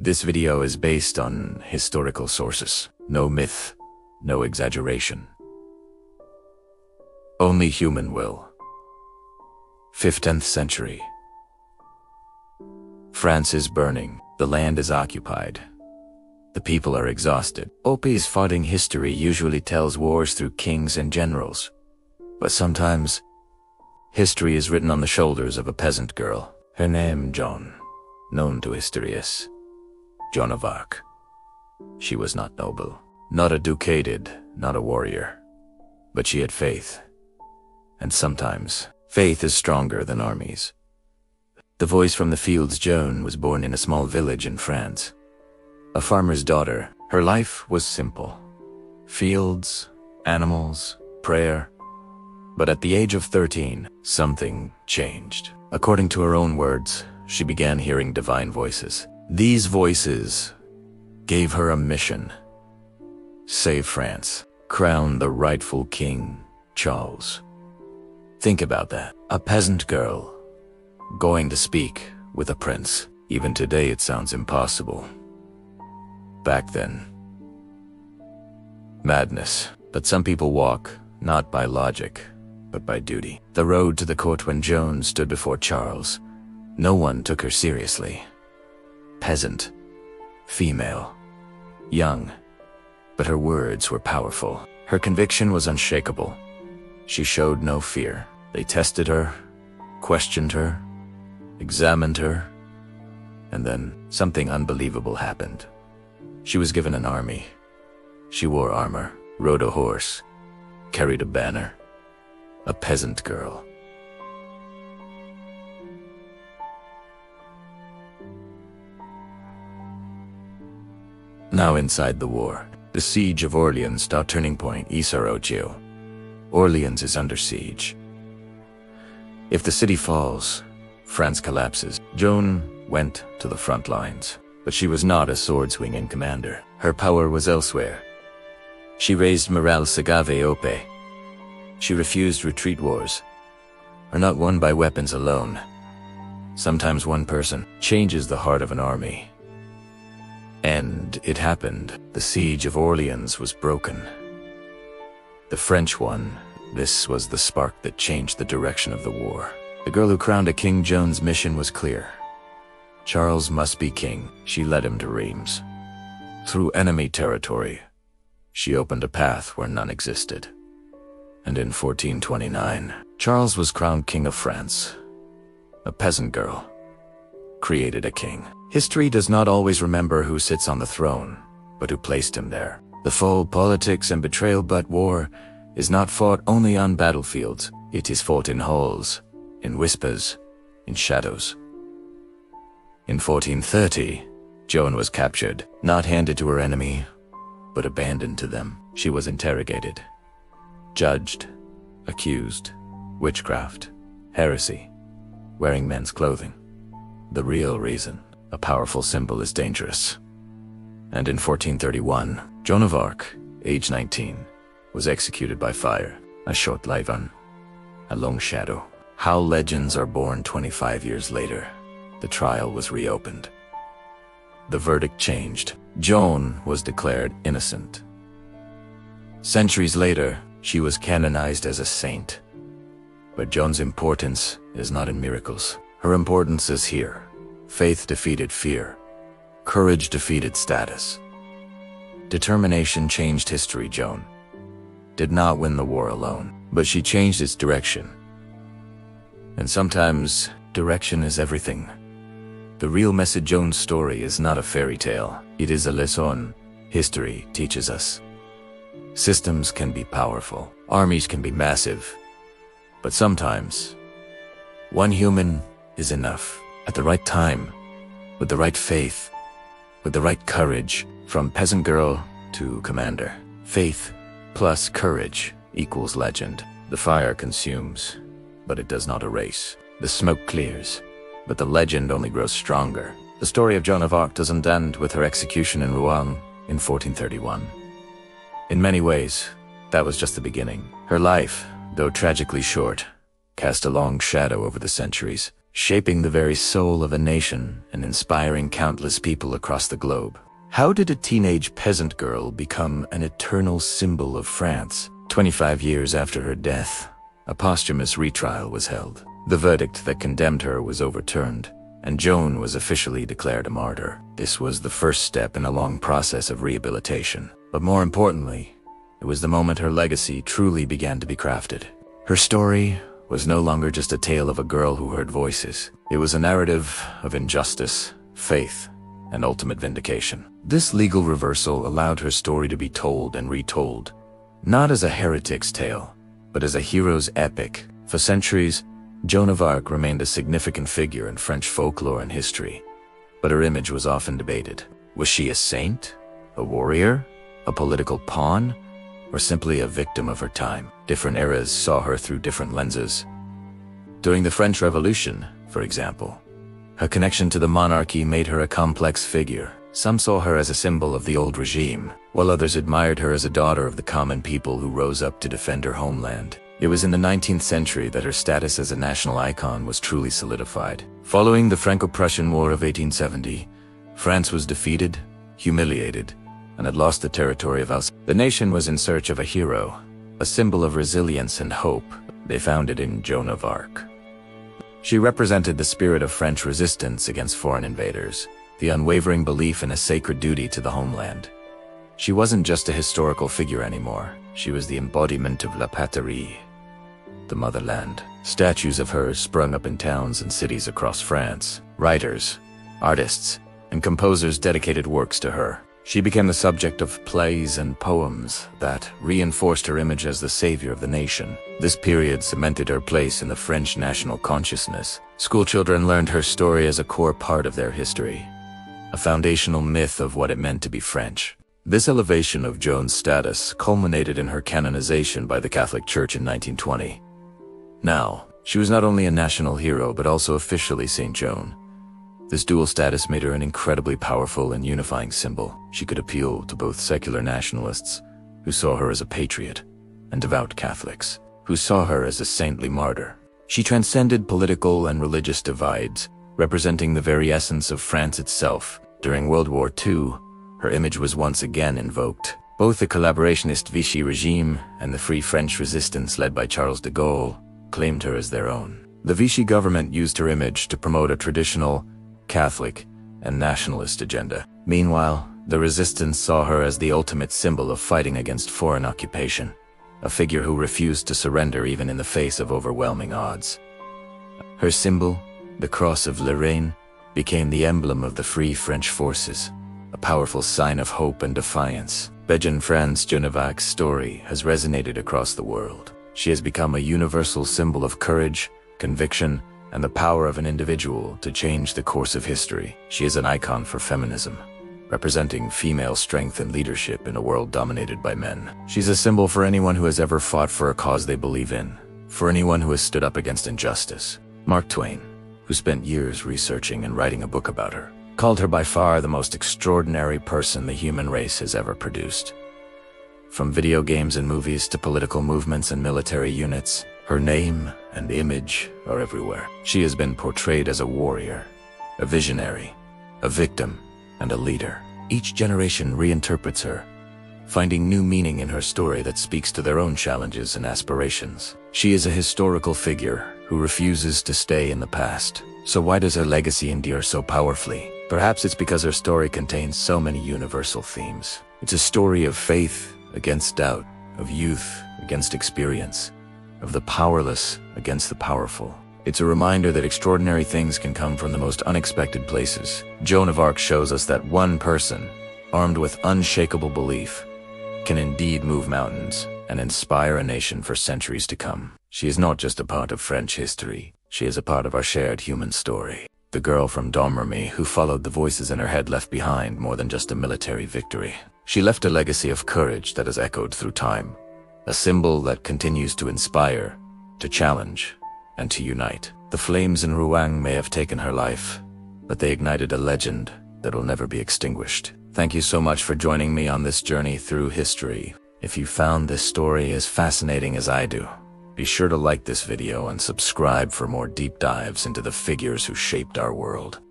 This video is based on historical sources. No myth, no exaggeration. Only human will. 15th century. France is burning. The land is occupied. The people are exhausted. OP's fighting history usually tells wars through kings and generals. But sometimes, history is written on the shoulders of a peasant girl. Her name, Joan, known to historians. Joan of Arc. She was not noble, not educated, not a warrior. But she had faith. And sometimes, faith is stronger than armies. The voice from the fields. Joan was born in a small village in France. A farmer's daughter. Her life was simple. Fields, animals, prayer. But at the age of 13, something changed. According to her own words, she began hearing divine voices. These voices gave her a mission. Save France. Crown the rightful king, Charles. Think about that. A peasant girl going to speak with a prince. Even today it sounds impossible. Back then, madness. But some people walk, not by logic, but by duty. The road to the court. When Joan stood before Charles, no one took her seriously. Peasant, female, young, but her words were powerful. Her conviction was unshakable. She showed no fear. They tested her, questioned her, examined her, and then something unbelievable happened. She was given an army. She wore armor, rode a horse, carried a banner. A peasant girl. Now inside the war, the siege of Orleans, the turning point, Isarogio. Orleans is under siege. If the city falls, France collapses. Joan went to the front lines, but she was not a sword-swinging commander. Her power was elsewhere. She raised morale sagave ope. She refused retreat. Wars are not won by weapons alone. Sometimes one person changes the heart of an army. And it happened. The siege of Orleans was broken. The French won. This was the spark that changed the direction of the war. The girl who crowned a king. Joan's mission was clear. Charles must be king. She led him to Reims. Through enemy territory, she opened a path where none existed. And in 1429, Charles was crowned King of France. A peasant girl created a king. History does not always remember who sits on the throne, but who placed him there. The fall, politics, and betrayal. But war is not fought only on battlefields. It is fought in halls, in whispers, in shadows. In 1430, Joan was captured, not handed to her enemy, but abandoned to them. She was interrogated, judged, accused, witchcraft, heresy, wearing men's clothing. The real reason, a powerful symbol, is dangerous. And in 1431, Joan of Arc, age 19, was executed by fire. A short levin, a long shadow. How legends are born. 25 years later, the trial was reopened. The verdict changed. Joan was declared innocent. Centuries later, she was canonized as a saint. But Joan's importance is not in miracles. Her importance is here. Faith defeated fear. Courage defeated status. Determination changed history. Joan did not win the war alone, but she changed its direction. And sometimes, direction is everything. The real message. Joan's story is not a fairy tale. It is a lesson. History teaches us. Systems can be powerful. Armies can be massive. But sometimes, one human is enough. At the right time, with the right faith, with the right courage. From peasant girl to commander. Faith plus courage equals legend. The fire consumes, but it does not erase. The smoke clears, but the legend only grows stronger. The story of Joan of Arc doesn't end with her execution in Rouen in 1431. In many ways, that was just the beginning. Her life, though tragically short, cast a long shadow over the centuries. shaping the very soul of a nation and inspiring countless people across the globe. How did a teenage peasant girl become an eternal symbol of France? 25 years after her death, a posthumous retrial was held. The verdict that condemned her was overturned, and Joan was officially declared a martyr. This was the first step in a long process of rehabilitation. But more importantly, it was the moment her legacy truly began to be crafted. Her story was no longer just a tale of a girl who heard voices. It was a narrative of injustice, faith, and ultimate vindication. This legal reversal allowed her story to be told and retold, not as a heretic's tale, but as a hero's epic. For centuries, Joan of Arc remained a significant figure in French folklore and history, but her image was often debated. Was she a saint, a warrior, a political pawn, or simply a victim of her time? Different eras saw her through different lenses. During the French Revolution, for example, her connection to the monarchy made her a complex figure. Some saw her as a symbol of the old regime, while others admired her as a daughter of the common people who rose up to defend her homeland. It was in the 19th century that her status as a national icon was truly solidified. Following the Franco-Prussian War of 1870, France was defeated, humiliated, and had lost the territory of Alsace. The nation was in search of a hero, a symbol of resilience and hope. They found it in Joan of Arc. She represented the spirit of French resistance against foreign invaders, the unwavering belief in a sacred duty to the homeland. She wasn't just a historical figure anymore. She was the embodiment of la patrie, the motherland. Statues of her sprung up in towns and cities across France. Writers, artists, and composers dedicated works to her. She became the subject of plays and poems that reinforced her image as the savior of the nation. This period cemented her place in the French national consciousness. Schoolchildren learned her story as a core part of their history, a foundational myth of what it meant to be French. This elevation of Joan's status culminated in her canonization by the Catholic Church in 1920. Now, she was not only a national hero but also officially Saint Joan. This dual status made her an incredibly powerful and unifying symbol. She could appeal to both secular nationalists, who saw her as a patriot, and devout Catholics, who saw her as a saintly martyr. She transcended political and religious divides, representing the very essence of France itself. During World War II, her image was once again invoked. Both the collaborationist Vichy regime and the Free French resistance led by Charles de Gaulle claimed her as their own. The Vichy government used her image to promote a traditional, Catholic, and nationalist agenda. Meanwhile, the resistance saw her as the ultimate symbol of fighting against foreign occupation, a figure who refused to surrender even in the face of overwhelming odds. Her symbol, the Cross of Lorraine, became the emblem of the Free French forces, a powerful sign of hope and defiance. In France, Joan of Arc's story has resonated across the world. She has become a universal symbol of courage, conviction, and the power of an individual to change the course of history. She is an icon for feminism, representing female strength and leadership in a world dominated by men. She's a symbol for anyone who has ever fought for a cause they believe in, for anyone who has stood up against injustice. Mark Twain, who spent years researching and writing a book about her, called her by far the most extraordinary person the human race has ever produced. From video games and movies to political movements and military units, her name and image are everywhere. She has been portrayed as a warrior, a visionary, a victim, and a leader. Each generation reinterprets her, finding new meaning in her story that speaks to their own challenges and aspirations. She is a historical figure who refuses to stay in the past. So why does her legacy endure so powerfully? Perhaps it's because her story contains so many universal themes. It's a story of faith against doubt, of youth against experience, of the powerless against the powerful. It's a reminder that extraordinary things can come from the most unexpected places. Joan of Arc shows us that one person, armed with unshakable belief, can indeed move mountains and inspire a nation for centuries to come. She is not just a part of French history, she is a part of our shared human story. The girl from Domremy who followed the voices in her head left behind more than just a military victory. She left a legacy of courage that has echoed through time, a symbol that continues to inspire, to challenge, and to unite. The flames in Rouen may have taken her life, but they ignited a legend that will never be extinguished. Thank you so much for joining me on this journey through history. If you found this story as fascinating as I do, Be sure to like this video and subscribe for more deep dives into the figures who shaped our world.